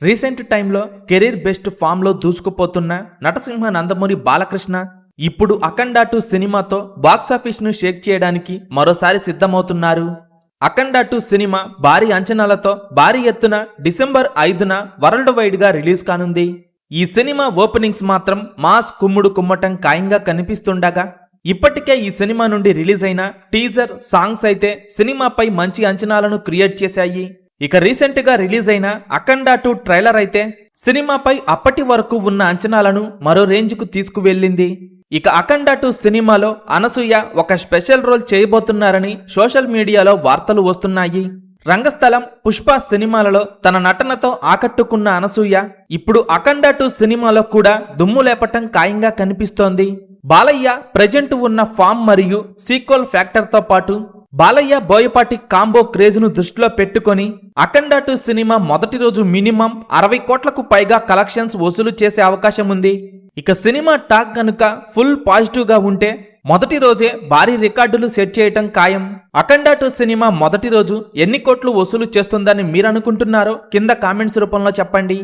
Recent టైంలో career best form లో దూసుకుపోతున్న నటసింహ నందమూరి బాలకృష్ణ ఇప్పుడు అఖండ 2 సినిమాతో బాక్సాఫీస్ ను షేక్ చేయడానికి మరోసారి సిద్ధమవుతున్నారు. అఖండ 2 సినిమా భారీ అంచనాలతో భారీ ఎత్తున డిసెంబర్ 5న వరల్డ్ వైడ్ గా రిలీజ్ కానుంది. ఈ సినిమా ఓపెనింగ్స్ మాత్రం మాస్ కుమ్ముడు కుమ్మటం ఖాయంగా కనిపిస్తుండగా ఇప్పటికే ఈ సినిమా నుండి రిలీజ్ అయిన టీజర్ సాంగ్స్ అయితే సినిమాపై మంచి అంచనాలను క్రియేట్ చేశాయి. ఇక రీసెంట్ గా రిలీజ్ అయిన అఖండ 2 ట్రైలర్ అయితే సినిమాపై అప్పటి వరకు ఉన్న అంచనాలను మరో రేంజ్ కు తీసుకువెళ్ళింది. ఇక అఖండ 2 సినిమాలో అనసూయ ఒక స్పెషల్ రోల్ చేయబోతున్నారని సోషల్ మీడియాలో వార్తలు వస్తున్నాయి. రంగస్థలం, పుష్ప సినిమాలలో తన నటనతో ఆకట్టుకున్న అనసూయ ఇప్పుడు అఖండ 2 సినిమాలో కూడా దుమ్ము లేపటం ఖాయంగా కనిపిస్తోంది. బాలయ్య ప్రెజెంట్ ఉన్న ఫామ్ మరియు సీక్వెల్ ఫ్యాక్టర్ తో పాటు బాలయ్య బోయపాటి కాంబో క్రేజ్ ను దృష్టిలో పెట్టుకొని అఖండ 2 సినిమా మొదటి రోజు మినిమం 60 కోట్లకు పైగా కలెక్షన్స్ వసూలు చేసే అవకాశం ఉంది. ఇక సినిమా టాక్ కనుక ఫుల్ పాజిటివ్ గా ఉంటే మొదటి రోజే భారీ రికార్డులు సెట్ చేయటం ఖాయం. అఖండ 2 సినిమా మొదటి రోజు ఎన్ని కోట్లు వసూలు చేస్తుందని మీరు అనుకుంటున్నారో కింద కామెంట్స్ రూపంలో చెప్పండి.